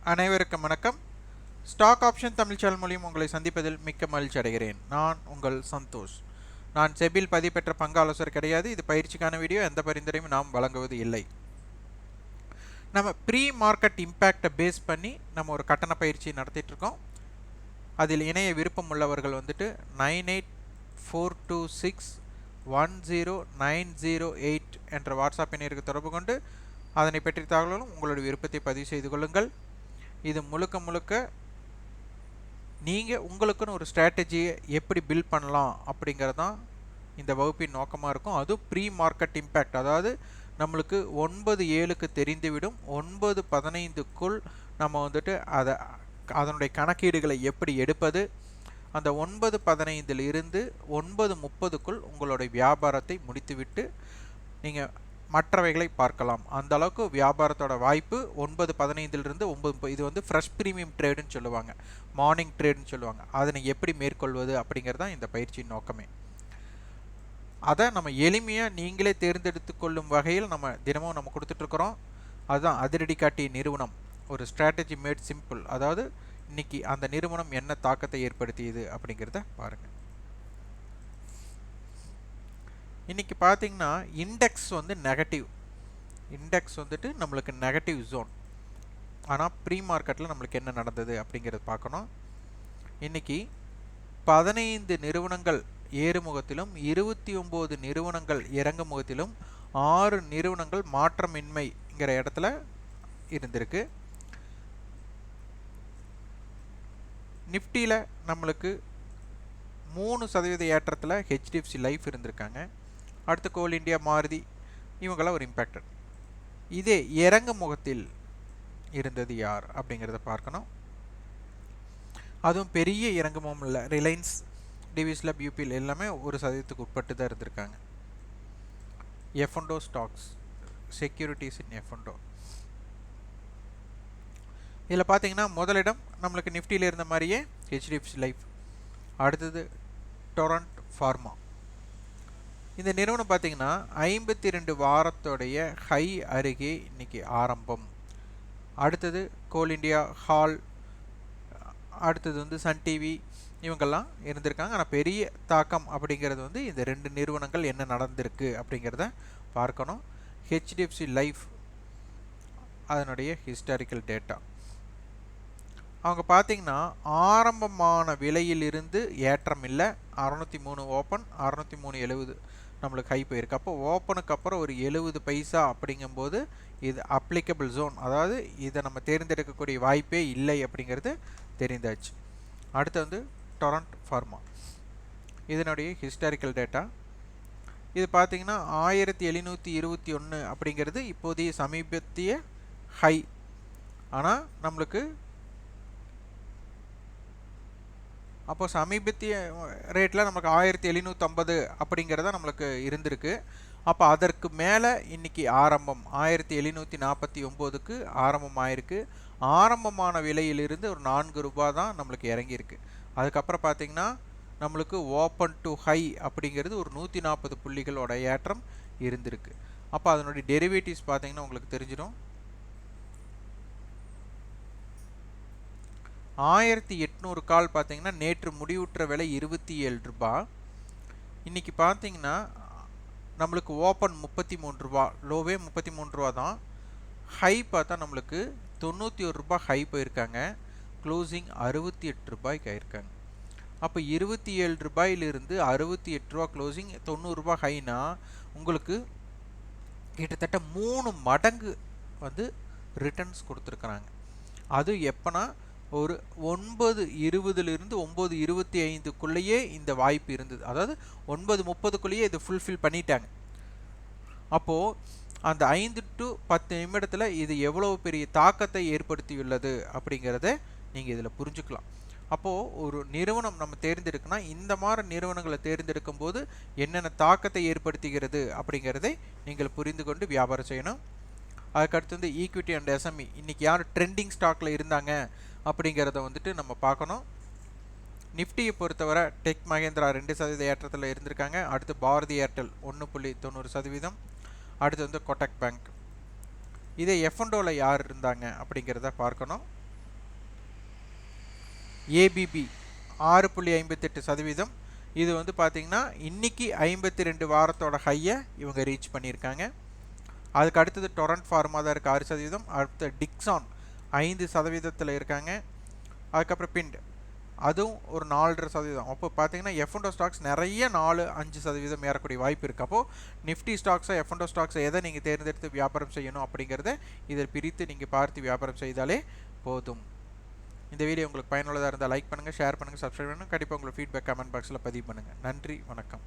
அனைவருக்கும் வணக்கம். Stock option Tamil channel மூலியம் உங்களை சந்திப்பதில் மிக்க மகிழ்ச்சி அடைகிறேன். நான் உங்கள் சந்தோஷ். நான் செபில் பதிவு பெற்ற பங்கு ஆலோசகர் கிடையாது. இது பயிற்சிக்கான வீடியோ. எந்த பரிந்துரையும் நாம் வழங்குவது இல்லை. நம்ம ப்ரீ மார்க்கெட் இம்பேக்டை பேஸ் பண்ணி நம்ம ஒரு கட்டண பயிற்சி நடத்திட்டு இருக்கோம். அதில் இணைய விருப்பம் உள்ளவர்கள் 9842610908 என்ற வாட்ஸ்அப் எண்ணிற்கு தொடர்பு கொண்டு அதனை பற்றிய தகவலும் உங்களுடைய விருப்பத்தை பதிவு செய்து கொள்ளுங்கள். இது முழுக்க நீங்கள் உங்களுக்குன்னு ஒரு ஸ்ட்ராட்டஜியை எப்படி பில்ட் பண்ணலாம் அப்படிங்கிறது தான் இந்த வகுப்பின் நோக்கமாக இருக்கும். அதுவும் ப்ரீ மார்க்கெட் இம்பேக்ட், அதாவது நம்மளுக்கு 9/7க்கு தெரிந்துவிடும். 9/15க்குள் நம்ம அதனுடைய கணக்கீடுகளை எப்படி எடுப்பது, அந்த 9/15 இருந்து 9:30க்குள் உங்களுடைய வியாபாரத்தை முடித்துவிட்டு நீங்கள் மற்றவைகளை பார்க்கலாம். அந்த அளவுக்கு வியாபாரத்தோட வாய்ப்பு 9:15 9. இது ஃப்ரெஷ் ப்ரீமியம் ட்ரேடுன்னு சொல்லுவாங்க, மார்னிங் ட்ரேடுன்னு சொல்லுவாங்க. அதனை எப்படி மேற்கொள்வது அப்படிங்கிறது தான் இந்த பயிற்சியின் நோக்கமே. அதை நம்ம எளிமையாக நீங்களே தேர்ந்தெடுத்து கொள்ளும் வகையில் நம்ம தினமும் நம்ம கொடுத்துட்ருக்குறோம். அதுதான் அதிரடி காட்டிய நிறுவனம், ஒரு ஸ்ட்ராட்டஜி மேட் சிம்பிள். அதாவது இன்னைக்கு அந்த நிறுவனம் என்ன தாக்கத்தை ஏற்படுத்தியது அப்படிங்கிறத பாருங்கள். இன்றைக்கி பார்த்திங்கன்னா இண்டெக்ஸ் நெகட்டிவ். இண்டெக்ஸ் நம்மளுக்கு நெகட்டிவ் ஜோன். ஆனால் ப்ரீ மார்க்கெட்டில் நம்மளுக்கு என்ன நடந்தது அப்படிங்கிறது பார்க்கணும். இன்றைக்கி 15 நிறுவனங்கள் ஏறுமுகத்திலும் 29 நிறுவனங்கள் இறங்குமுகத்திலும் 6 நிறுவனங்கள் மாற்றமின்மைங்கிற இடத்துல இருந்திருக்கு. நிஃப்டியில் நம்மளுக்கு 3% ஏற்றத்தில் HDFC லைஃப் இருந்திருக்காங்க. அடுத்து கோல் இண்டியா, மாருதி, இவங்களாம் ஒரு இம்பேக்டட். இதே இறங்கு முகத்தில் இருந்தது யார் அப்படிங்கிறத பார்க்கணும். அதுவும் பெரிய இறங்குமுகம் இல்லை. ரிலையன்ஸ், டிவிஸ்ல, பியூபியில் எல்லாமே 1% உட்பட்டு தான் இருந்திருக்காங்க. F&O ஸ்டாக்ஸ், செக்யூரிட்டிஸ் இன் F&O. இதில் பார்த்தீங்கன்னா முதலிடம் நம்மளுக்கு நிஃப்டியில் இருந்த மாதிரியே HDFC லைஃப். அடுத்தது டொரண்ட் ஃபார்மா. இந்த நிறுவனம் பார்த்தீங்கன்னா 52 வாரத்தோடைய ஹை அருகே இன்னைக்கு ஆரம்பம். அடுத்தது கோல் இண்டியா, ஹால், அடுத்தது சன் டிவி, இவங்கெல்லாம் இருந்திருக்காங்க. ஆனால் பெரிய தாக்கம் அப்படிங்கிறது இந்த 2 நிறுவனங்கள் என்ன நடந்திருக்கு அப்படிங்கிறத பார்க்கணும். HDFC லைஃப் அதனுடைய ஹிஸ்டாரிக்கல் டேட்டா. அவங்க பார்த்தீங்கன்னா ஆரம்பமான விலையிலிருந்து ஏற்றம் இல்லை. 603 ஓப்பன், 603.70 நம்மளுக்கு ஹை போயிருக்கு. அப்போ ஓப்பனுக்கு அப்புறம் ஒரு 70 பைசா அப்படிங்கும்போது இது அப்ளிகபிள் ஜோன், அதாவது இதை நம்ம தேர்ந்தெடுக்கக்கூடிய வாய்ப்பே இல்லை அப்படிங்கிறது தெரிந்தாச்சு. அடுத்து டொரண்ட் ஃபார்மா, இதனுடைய ஹிஸ்டாரிக்கல் டேட்டா. இது பார்த்தீங்கன்னா 1721 அப்படிங்கிறது இப்போதைய சமீபத்திய ஹை. ஆனால் நம்மளுக்கு அப்போ சமீபத்திய ரேட்டில் நமக்கு 1750 அப்படிங்கிறத நம்மளுக்கு இருந்திருக்கு. அப்போ அதற்கு மேலே இன்றைக்கி ஆரம்பம் 1749க்கு ஆரம்பம் ஆயிருக்கு. ஆரம்பமான விலையிலிருந்து ஒரு 4 ரூபாய் தான் நம்மளுக்கு இறங்கியிருக்கு. அதுக்கப்புறம் பார்த்திங்கன்னா நம்மளுக்கு ஓப்பன் டு ஹை அப்படிங்கிறது ஒரு 140 புள்ளிகளோட ஏற்றம் இருந்திருக்கு. அப்போ அதனுடைய டெரிவேட்டிவ்ஸ் பார்த்திங்கன்னா உங்களுக்கு தெரிஞ்சிடும். 1800 கால் பார்த்தீங்கன்னா நேற்று முடிவுற்ற விலை 27 ரூபாய். இன்றைக்கி பார்த்தீங்கன்னா நம்மளுக்கு ஓப்பன் 33 ரூபா, லோவே 33 ரூபா தான். ஹை பார்த்தா நம்மளுக்கு 91 ரூபாய் ஹை போயிருக்காங்க. க்ளோசிங் 68 ரூபாய்க்கு ஆயிருக்காங்க. அப்போ 27 ரூபாயிலிருந்து 68 ரூபா க்ளோசிங், 90 ரூபாய் ஹைனா உங்களுக்கு கிட்டத்தட்ட 3 மடங்கு ரிட்டர்ன்ஸ் கொடுத்துருக்குறாங்க. அது எப்போனா ஒரு 9:20 9:25க்குள்ளேயே இந்த வாய்ப்பு இருந்தது. அதாவது 9:30க்குள்ளேயே இது ஃபுல்ஃபில் பண்ணிட்டாங்க. அப்போது அந்த 5 to 10 நிமிடத்தில் இது எவ்வளவு பெரிய தாக்கத்தை ஏற்படுத்தியுள்ளது அப்படிங்கிறத நீங்கள் இதில் புரிஞ்சுக்கலாம். அப்போது ஒரு நிறுவனம் நம்ம தேர்ந்தெடுக்கனா இந்த மாதிரி நிறுவனங்களை தேர்ந்தெடுக்கும் போது என்னென்ன தாக்கத்தை ஏற்படுத்துகிறது அப்படிங்கிறதை நீங்கள் புரிந்து கொண்டு வியாபாரம் செய்யணும். அதுக்கடுத்து ஈக்விட்டி அண்ட் எஸ்எம்இ, இன்றைக்கி யார் ட்ரெண்டிங் ஸ்டாக்கில் இருந்தாங்க அப்படிங்கிறத நம்ம பார்க்கணும். நிஃப்டியை பொறுத்தவரை டெக் மகேந்திரா 2% ஏற்றத்தில் இருந்திருக்காங்க. அடுத்து பாரதி ஏர்டெல் 1.90%. அடுத்து கோட்டக் பேங்க். இதே F&Oவில் யார் இருந்தாங்க அப்படிங்கிறத பார்க்கணும். ஏபிபி 6.58%. இது வந்து பார்த்தீங்கன்னா இன்னைக்கு 52 வாரத்தோட ஹையை இவங்க ரீச் பண்ணியிருக்காங்க. அதுக்கு அடுத்தது டொரண்ட் ஃபார்மா தான் இருக்குது 6%. அடுத்த டிக்ஸான் 5% இருக்காங்க. அதுக்கப்புறம் பிண்ட் அதுவும் ஒரு 4.5%. அப்போ பார்த்தீங்கன்னா எஃப்என்டோ ஸ்டாக்ஸ் நிறைய 4-5% ஏறக்கூடிய வாய்ப்பு இருக்குது. அப்போது நிஃப்டி ஸ்டாக்ஸை எஃப்என்டோ ஸ்டாக்ஸை எதை நீங்கள் தேர்ந்தெடுத்து வியாபாரம் செய்யணும் அப்படிங்கிறத இதில் பிரித்து நீங்கள் பார்த்து வியாபாரம் செய்தாலே போதும். இந்த வீடியோ உங்களுக்கு பயனுள்ளதாக இருந்தால் லைக் பண்ணுங்கள், ஷேர் பண்ணுங்கள், சப்ஸ்கிரைப் பண்ணுங்கள். கண்டிப்பாக உங்களோட ஃபீட்பேக் கமெண்ட் பாக்ஸில் பதிவு பண்ணுங்கள். நன்றி, வணக்கம்.